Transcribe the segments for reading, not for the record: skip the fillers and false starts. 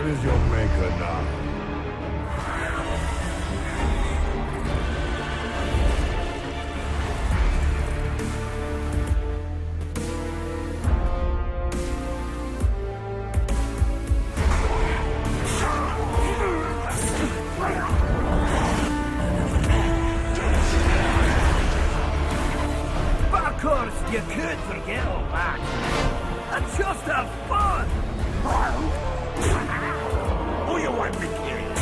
Where is your maker now? Of course, you could forget all that. And just have fun! Who you want me kill?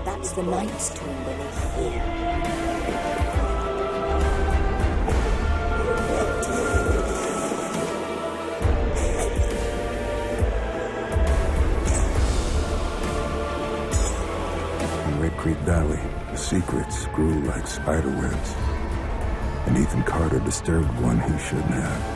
That's the Knight's tomb beneath here. In Red Creek Valley, the secrets grew like spider webs, and Ethan Carter disturbed one he shouldn't have.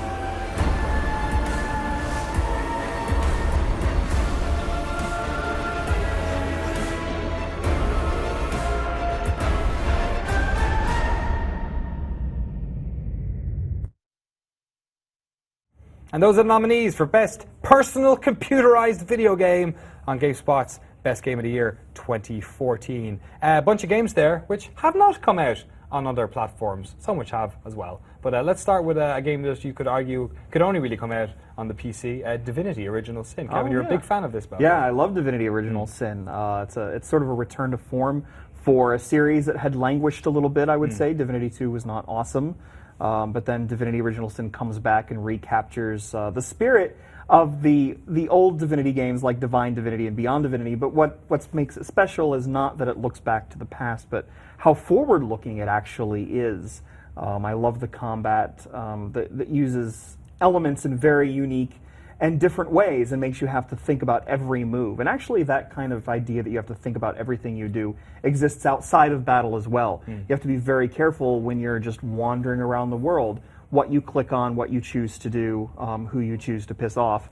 And those are the nominees for Best Personal Computerized Video Game on GameSpot's Best Game of the Year 2014. A bunch of games there which have not come out on other platforms. Some which have as well. But let's start with a game that you could argue could only really come out on the PC, Divinity Original Sin. Kevin, you're a big fan of this, by the way. Yeah, I love Divinity Original Sin. It's sort of a return to form for a series that had languished a little bit, I would say. Divinity 2 was not awesome. But then Divinity Original Sin comes back and recaptures the spirit of the old Divinity games like Divine Divinity and Beyond Divinity. But what makes it special is not that it looks back to the past, but how forward-looking it actually is. I love the combat that uses elements in very unique and different ways and makes you have to think about every move. And actually that kind of idea that you have to think about everything you do exists outside of battle as well. You have to be very careful when you're just wandering around the world, what you click on, what you choose to do, who you choose to piss off,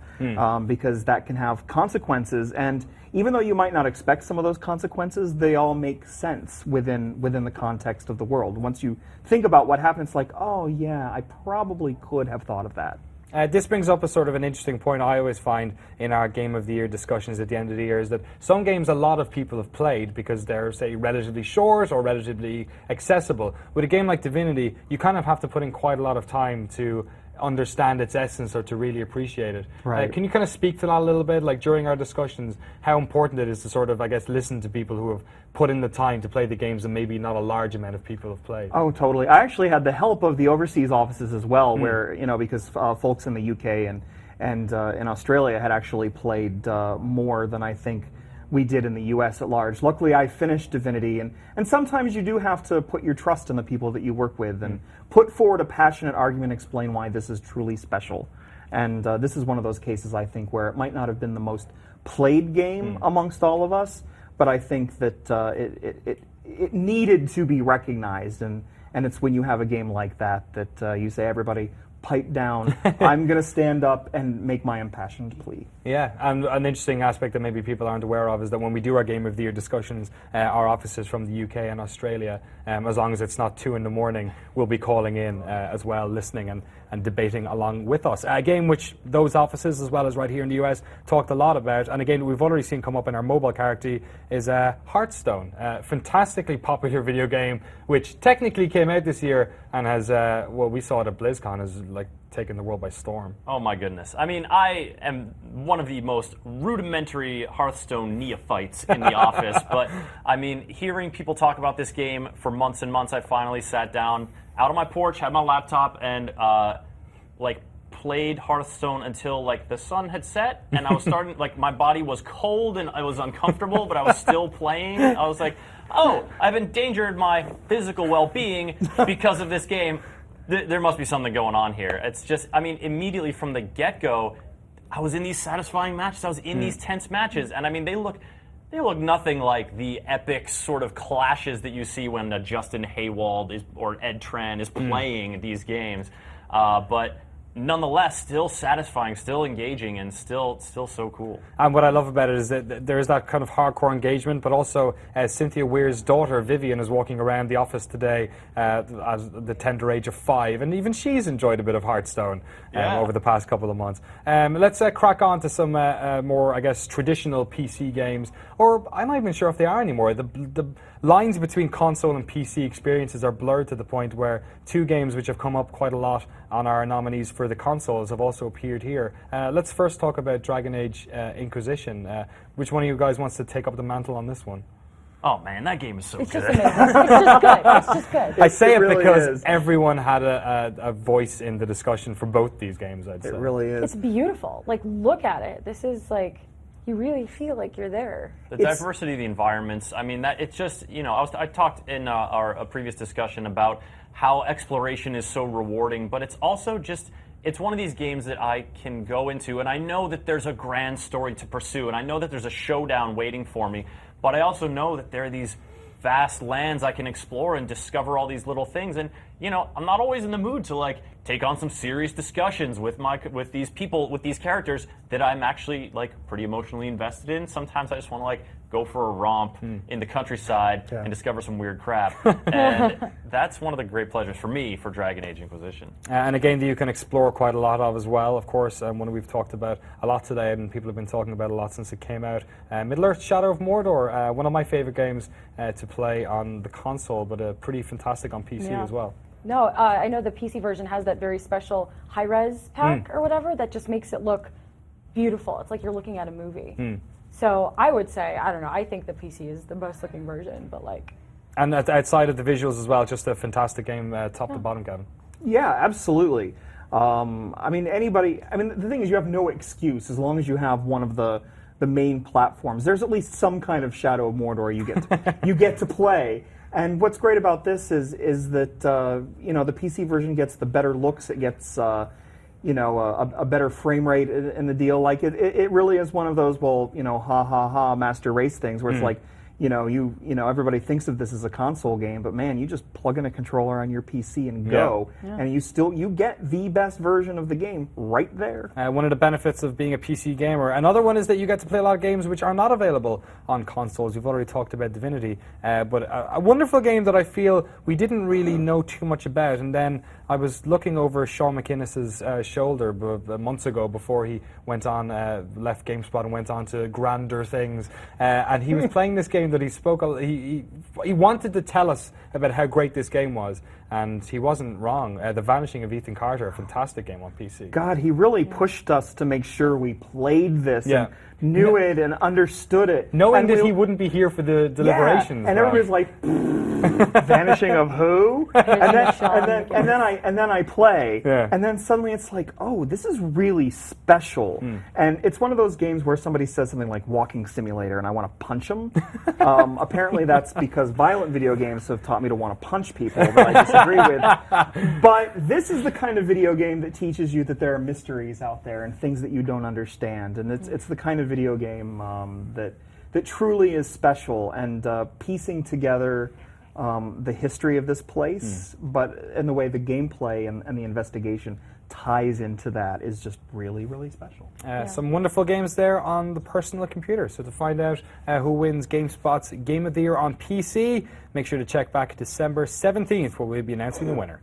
because that can have consequences. And even though you might not expect some of those consequences, they all make sense within the context of the world. Once you think about what happens, like, oh yeah, I probably could have thought of that. This brings up a sort of an interesting point I always find in our Game of the Year discussions at the end of the year, is that some games a lot of people have played because they're, say, relatively short or relatively accessible. With a game like Divinity, you kind of have to put in quite a lot of time to understand its essence or to really appreciate it. Right. Can you kind of speak to that a little bit, like during our discussions, how important it is to sort of, I guess, listen to people who have put in the time to play the games and maybe not a large amount of people have played? Oh, totally. I actually had the help of the overseas offices as well, where, because folks in the UK and in Australia had actually played more than I think we did in the US at large. Luckily, I finished Divinity, and sometimes you do have to put your trust in the people that you work with and put forward a passionate argument, explain why this is truly special. And this is one of those cases, I think, where it might not have been the most played game amongst all of us, but I think that it needed to be recognized, and it's when you have a game like that you say, everybody, pipe down. I'm going to stand up and make my impassioned plea. Yeah, and an interesting aspect that maybe people aren't aware of is that when we do our Game of the Year discussions, our officers from the UK and Australia, as long as it's not 2 in the morning, will be calling in as well, listening and debating along with us. A game which those offices, as well as right here in the US, talked a lot about, and again, we've already seen come up in our mobile character, is Hearthstone. Fantastically popular video game, which technically came out this year and has, we saw it at BlizzCon, has like taken the world by storm. Oh my goodness. I mean, I am one of the most rudimentary Hearthstone neophytes in the office, but I mean, hearing people talk about this game for months and months, I finally sat down out on my porch, had my laptop, and played Hearthstone until like the sun had set, and I was starting, like, my body was cold and I was uncomfortable, but I was still playing. I was like, oh, I've endangered my physical well-being because of this game. There must be something going on here. It's just, I mean, immediately from the get-go, I was in these satisfying matches. I was in these tense matches, and I mean, they look nothing like the epic sort of clashes that you see when Justin Haywald or Ed Tran is playing these games. But nonetheless still satisfying, still engaging, and still so cool. And what I love about it is that there is that kind of hardcore engagement, but also Cynthia Weir's daughter, Vivian, is walking around the office today at the tender age of 5, and even she's enjoyed a bit of Hearthstone over the past couple of months. Let's crack on to some more, I guess, traditional PC games, or I'm not even sure if they are anymore. The lines between console and PC experiences are blurred to the point where two games which have come up quite a lot on our nominees for the consoles have also appeared here. Let's first talk about Dragon Age Inquisition. Which one of you guys wants to take up the mantle on this one? Oh man, that game is so It's good. just amazing. It's just good. It's just good. I say it really because is. everyone had a voice in the discussion for both these games, I'd say. It really is. It's beautiful. Like, look at it. This is like, you really feel like you're there. The diversity of the environments. I mean, that it's just, you know, I talked in our previous discussion about how exploration is so rewarding, but it's also just, it's one of these games that I can go into, and I know that there's a grand story to pursue, and I know that there's a showdown waiting for me, but I also know that there are these vast lands I can explore and discover all these little things. And, you know, I'm not always in the mood to, like, take on some serious discussions with these people, with these characters that I'm actually, like, pretty emotionally invested in. Sometimes I just want to, like, go for a romp in the countryside and discover some weird crap. And that's one of the great pleasures for me for Dragon Age Inquisition. And a game that you can explore quite a lot of as well, of course, one we've talked about a lot today and people have been talking about a lot since it came out. Middle-earth: Shadow of Mordor, one of my favorite games to play on the console, but pretty fantastic on PC as well. No, I know the PC version has that very special high-res pack or whatever that just makes it look beautiful. It's like you're looking at a movie. So I would say, I don't know, I think the PC is the best looking version, but like... And outside of the visuals as well, just a fantastic game top to bottom, Gavin. Yeah, absolutely. I mean, the thing is, you have no excuse as long as you have one of the main platforms. There's at least some kind of Shadow of Mordor you get to play. And what's great about this is that you know, the PC version gets the better looks. It gets you know, a better frame rate in the deal. Like it really is one of those, well, you know, master race things where it's like, you know, everybody thinks of this as a console game, but man, you just plug in a controller on your PC and go, and you get the best version of the game right there. One of the benefits of being a PC gamer. Another one is that you get to play a lot of games which are not available on consoles. You've already talked about Divinity, but a wonderful game that I feel we didn't really know too much about. And then I was looking over Sean McInnes's shoulder months ago before he went on, left GameSpot and went on to grander things, and he was playing this game that he spoke. He wanted to tell us about how great this game was, and he wasn't wrong. The Vanishing of Ethan Carter, a fantastic game on PC. God, he really pushed us to make sure we played this and knew it and understood it. Knowing that he wouldn't be here for the deliberations. And everybody's like, Vanishing of who? and then I play, and then suddenly it's like, oh, this is really special. And it's one of those games where somebody says something like walking simulator, and I want to punch them. Apparently that's because violent video games have taught me to want to punch people that I disagree with. But this is the kind of video game that teaches you that there are mysteries out there and things that you don't understand. And it's the kind of video game that truly is special, and piecing together the history of this place, but in the way the gameplay and the investigation ties into that is just really, really special. Some wonderful games there on the personal computer. So to find out who wins GameSpot's Game of the Year on PC, make sure to check back December 17th where we'll be announcing the winner.